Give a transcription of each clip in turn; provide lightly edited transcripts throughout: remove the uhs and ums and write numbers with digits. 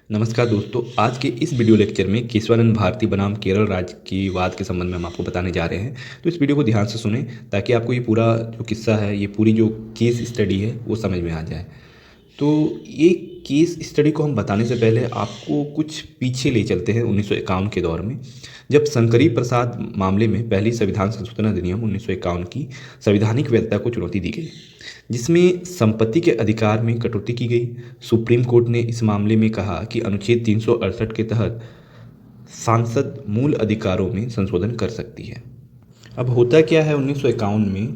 नमस्कार दोस्तों, आज के इस वीडियो लेक्चर में केशवानंद भारती बनाम केरल राज्य की वाद के संबंध में हम आपको बताने जा रहे हैं। तो इस वीडियो को ध्यान से सुनें ताकि आपको ये पूरा जो किस्सा है, ये पूरी जो केस स्टडी है वो समझ में आ जाए। तो ये केस स्टडी को हम बताने से पहले आपको कुछ पीछे ले चलते हैं 1951 के दौर में, जब शंकरी प्रसाद मामले में पहली संविधान संशोधन अधिनियम 1951 की संवैधानिक वैधता को चुनौती दी गई, जिसमें संपत्ति के अधिकार में कटौती की गई। सुप्रीम कोर्ट ने इस मामले में कहा कि अनुच्छेद 368 के तहत सांसद मूल अधिकारों में संशोधन कर सकती है। अब होता क्या है 1951 में,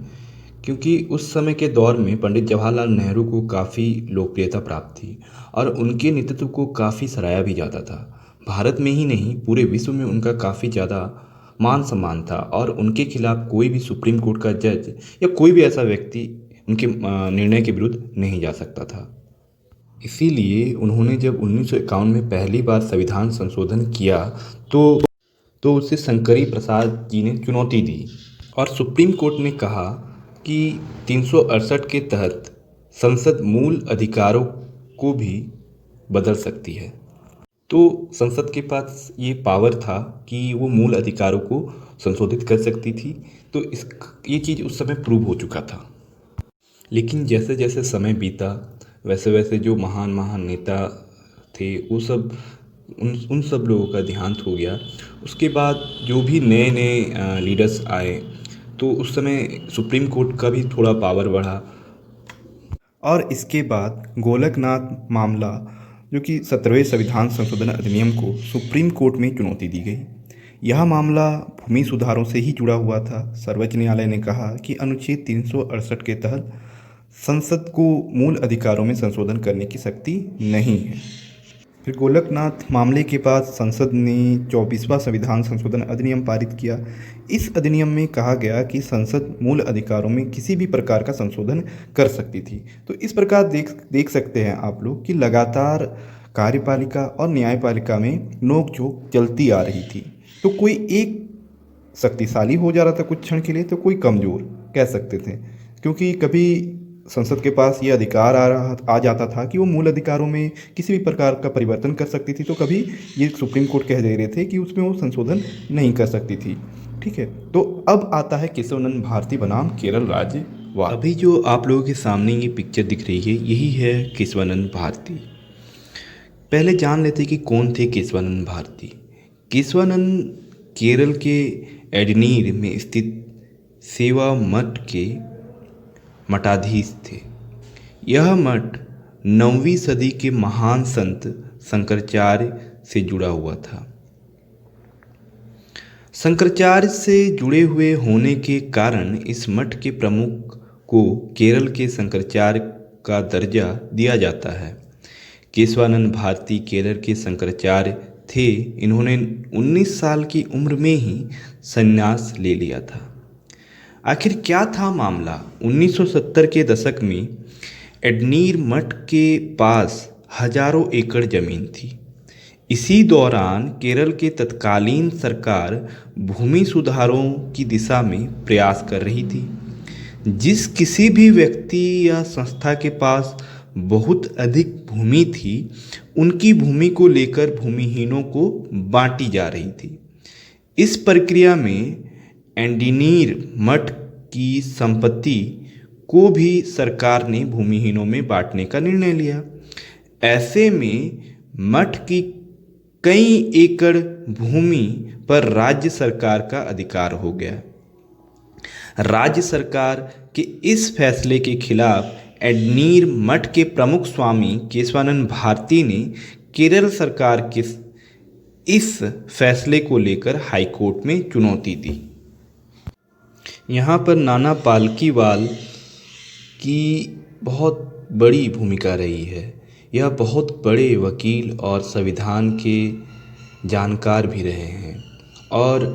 क्योंकि उस समय के दौर में पंडित जवाहरलाल नेहरू को काफ़ी लोकप्रियता प्राप्त थी और उनके नेतृत्व को काफ़ी सराहा भी जाता था। भारत में ही नहीं, पूरे विश्व में उनका काफ़ी ज़्यादा मान सम्मान था और उनके खिलाफ कोई भी सुप्रीम कोर्ट का जज या कोई भी ऐसा व्यक्ति उनके निर्णय के विरुद्ध नहीं जा सकता था। इसीलिए उन्होंने जब 1951 में पहली बार संविधान संशोधन किया तो उसे शंकरी प्रसाद जी ने चुनौती दी और सुप्रीम कोर्ट ने कहा कि 368 के तहत संसद मूल अधिकारों को भी बदल सकती है। तो संसद के पास ये पावर था कि वो मूल अधिकारों को संशोधित कर सकती थी। तो ये चीज़ उस समय प्रूव हो चुका था। लेकिन जैसे जैसे समय बीता वैसे वैसे जो महान महान नेता थे वो सब उन सब लोगों का देहांत हो गया। उसके बाद जो भी नए नए लीडर्स आए तो उस समय सुप्रीम कोर्ट का भी थोड़ा पावर बढ़ा। और इसके बाद गोलकनाथ मामला, जो कि 17वें संविधान संशोधन अधिनियम को सुप्रीम कोर्ट में चुनौती दी गई। यह मामला भूमि सुधारों से ही जुड़ा हुआ था। सर्वोच्च न्यायालय ने कहा कि अनुच्छेद 368 के तहत संसद को मूल अधिकारों में संशोधन करने की शक्ति नहीं है। फिर गोलकनाथ मामले के बाद संसद ने 24वां संविधान संशोधन अधिनियम पारित किया। इस अधिनियम में कहा गया कि संसद मूल अधिकारों में किसी भी प्रकार का संशोधन कर सकती थी। तो इस प्रकार देख सकते हैं आप लोग कि लगातार कार्यपालिका और न्यायपालिका में नोकझोंक चलती आ रही थी। तो कोई एक शक्तिशाली हो जा रहा था कुछ क्षण के लिए, तो कोई कमज़ोर कह सकते थे, क्योंकि कभी संसद के पास ये अधिकार आ जाता था कि वो मूल अधिकारों में किसी भी प्रकार का परिवर्तन कर सकती थी, तो कभी ये सुप्रीम कोर्ट कह दे रहे थे कि उसमें वो संशोधन नहीं कर सकती थी। ठीक है, तो अब आता है केशवानंद भारती बनाम केरल राज्य वाद। अभी जो आप लोगों के सामने ये पिक्चर दिख रही है, यही है केशवानंद भारती। पहले जान लेते कि कौन थे केशवानंद भारती। केशवानंद केरल के एडनीर में स्थित सेवा मठ के मठाधीश थे। यह मठ 9वीं सदी के महान संत शंकराचार्य से जुड़ा हुआ था। शंकराचार्य से जुड़े हुए होने के कारण इस मठ के प्रमुख को केरल के शंकराचार्य का दर्जा दिया जाता है। केशवानंद भारती केरल के शंकराचार्य थे। इन्होंने 19 साल की उम्र में ही संन्यास ले लिया था। आखिर क्या था मामला? 1970 के दशक में एडनीर मठ के पास हजारों एकड़ ज़मीन थी। इसी दौरान केरल के तत्कालीन सरकार भूमि सुधारों की दिशा में प्रयास कर रही थी। जिस किसी भी व्यक्ति या संस्था के पास बहुत अधिक भूमि थी, उनकी भूमि को लेकर भूमिहीनों को बांटी जा रही थी। इस प्रक्रिया में एडनीर मठ की संपत्ति को भी सरकार ने भूमिहीनों में बांटने का निर्णय लिया। ऐसे में मठ की कई एकड़ भूमि पर राज्य सरकार का अधिकार हो गया। राज्य सरकार के इस फैसले के खिलाफ एडनीर मठ के प्रमुख स्वामी केशवानंद भारती ने केरल सरकार के इस फैसले को लेकर हाईकोर्ट में चुनौती दी। यहाँ पर नाना पालकीवाल की बहुत बड़ी भूमिका रही है। यह बहुत बड़े वकील और संविधान के जानकार भी रहे हैं और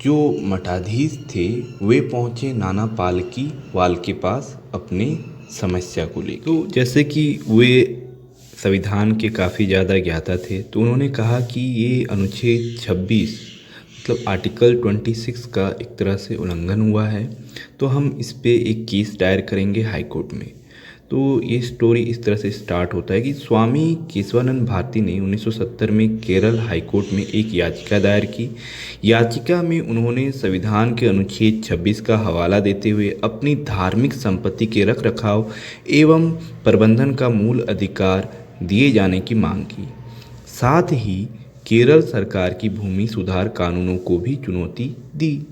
जो मठाधीश थे वे पहुँचे नाना पालकीवाल के पास अपनी समस्या को लेकर। तो जैसे कि वे संविधान के काफ़ी ज़्यादा ज्ञाता थे, तो उन्होंने कहा कि ये अनुच्छेद 26 मतलब आर्टिकल 26 का एक तरह से उल्लंघन हुआ है, तो हम इस पे एक केस दायर करेंगे हाई कोर्ट में। तो ये स्टोरी इस तरह से स्टार्ट होता है कि स्वामी केशवानंद भारती ने 1970 में केरल हाईकोर्ट में एक याचिका दायर की। याचिका में उन्होंने संविधान के अनुच्छेद 26 का हवाला देते हुए अपनी धार्मिक संपत्ति के रखरखाव एवं प्रबंधन का मूल अधिकार दिए जाने की मांग की। साथ ही केरल सरकार की भूमि सुधार कानूनों को भी चुनौती दी।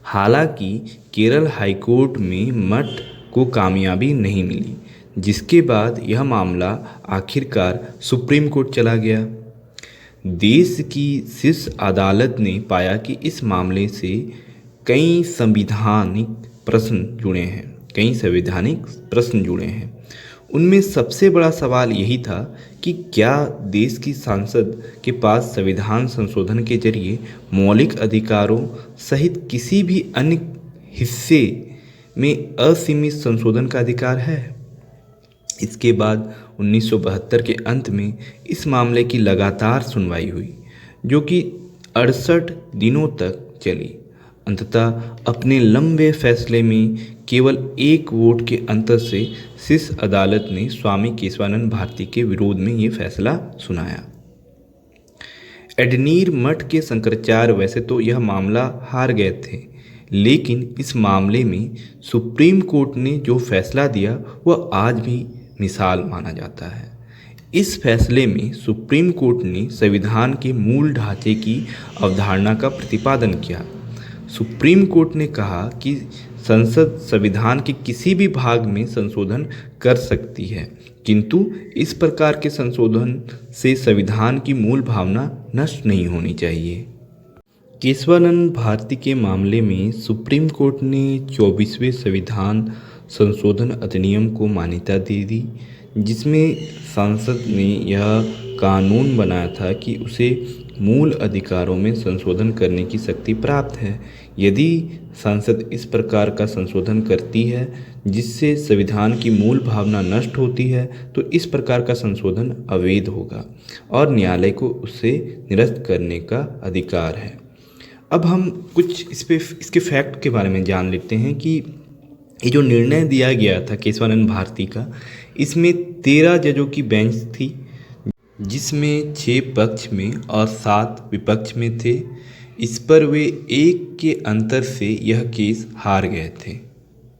हालांकि केरल हाईकोर्ट में मठ को कामयाबी नहीं मिली, जिसके बाद यह मामला आखिरकार सुप्रीम कोर्ट चला गया। देश की शीर्ष अदालत ने पाया कि इस मामले से कई संवैधानिक प्रश्न जुड़े हैं। उनमें सबसे बड़ा सवाल यही था कि क्या देश की संसद के पास संविधान संशोधन के जरिए मौलिक अधिकारों सहित किसी भी अन्य हिस्से में असीमित संशोधन का अधिकार है। इसके बाद 1972 के अंत में इस मामले की लगातार सुनवाई हुई, जो कि 68 दिनों तक चली। अंततः अपने लंबे फैसले में केवल एक वोट के अंतर से शीर्ष अदालत ने स्वामी केशवानंद भारती के विरोध में ये फैसला सुनाया। एडनीर मठ के शंकराचार्य वैसे तो यह मामला हार गए थे, लेकिन इस मामले में सुप्रीम कोर्ट ने जो फैसला दिया वह आज भी मिसाल माना जाता है। इस फैसले में सुप्रीम कोर्ट ने संविधान के मूल ढांचे की अवधारणा का प्रतिपादन किया। सुप्रीम कोर्ट ने कहा कि संसद संविधान के किसी भी भाग में संशोधन कर सकती है, किंतु इस प्रकार के संशोधन से संविधान की मूल भावना नष्ट नहीं होनी चाहिए। केशवानंद भारती के मामले में सुप्रीम कोर्ट ने 24वें संविधान संशोधन अधिनियम को मान्यता दे दी, जिसमें संसद ने यह कानून बनाया था कि उसे मूल अधिकारों में संशोधन करने की शक्ति प्राप्त है। यदि संसद इस प्रकार का संशोधन करती है जिससे संविधान की मूल भावना नष्ट होती है, तो इस प्रकार का संशोधन अवैध होगा और न्यायालय को उसे निरस्त करने का अधिकार है। अब हम कुछ इसके फैक्ट के बारे में जान लेते हैं कि ये जो निर्णय दिया गया था केशवानंद भारती का, इसमें 13 जजों की बेंच थी, जिसमें 6 पक्ष में और 7 विपक्ष में थे। इस पर वे 1 के अंतर से यह केस हार गए थे।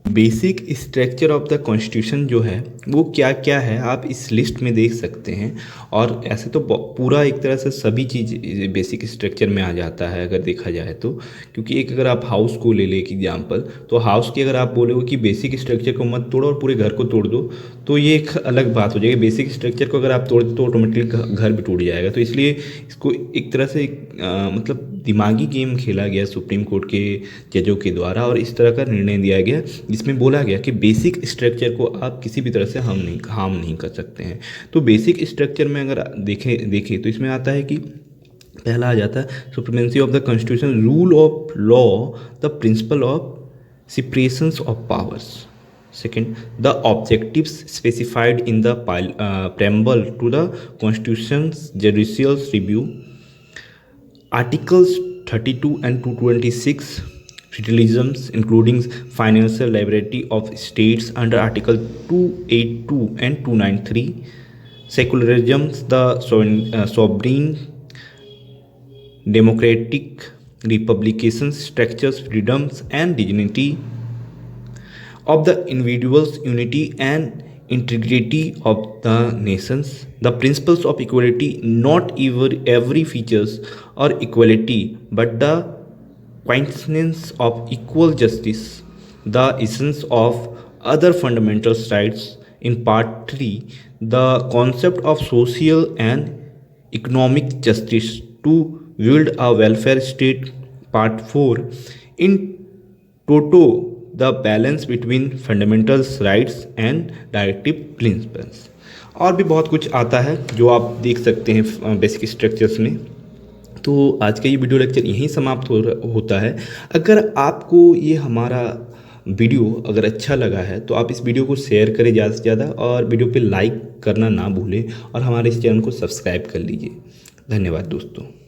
Basic structure of the constitution जो है वो क्या क्या है आप इस लिस्ट में देख सकते हैं। और ऐसे तो पूरा एक तरह से सभी चीज़ बेसिक स्ट्रक्चर में आ जाता है अगर देखा जाए तो, क्योंकि एक अगर आप हाउस को ले एक एग्जांपल, तो हाउस की अगर आप बोलोगे कि बेसिक स्ट्रक्चर को मत तोड़ो और पूरे घर को तोड़ दो, तो ये एक अलग बात हो जाएगी। बेसिक स्ट्रक्चर को अगर आप तोड़ दो तो ऑटोमेटिकली घर भी टूट जाएगा। तो इसलिए इसको एक तरह से मतलब दिमागी गेम खेला गया सुप्रीम कोर्ट के जजों के द्वारा और इस तरह का निर्णय दिया गया, जिसमें बोला गया कि बेसिक स्ट्रक्चर को आप किसी भी तरह से हार्म नहीं कर सकते हैं। तो बेसिक स्ट्रक्चर में अगर देखें तो इसमें आता है कि पहला आ जाता है supremacy of the constitution, rule of law, the principle of separation of powers. Second, the objectives specified in the preamble to the Constitution's judicial review. Articles 32 and 226, federalisms including financial liability of states under Article 282 and 293. Secularism, the sovereign democratic republications, structures, freedoms and dignity of the individual's unity and integrity of the nations, the principles of equality, not every features or equality, but the quintessence of equal justice, the essence of other fundamental rights, in part 3, the concept of social and economic justice to build a welfare state, part 4, in toto, the balance between fundamental rights and directive principles। और भी बहुत कुछ आता है जो आप देख सकते हैं बेसिक स्ट्रक्चर्स में। तो आज का ये वीडियो लेक्चर यहीं समाप्त होता है। अगर आपको ये हमारा वीडियो अगर अच्छा लगा है तो आप इस वीडियो को शेयर करें ज़्यादा से ज़्यादा और वीडियो पे लाइक करना ना भूलें और हमारे इस चैनल को सब्सक्राइब कर लीजिए। धन्यवाद दोस्तों।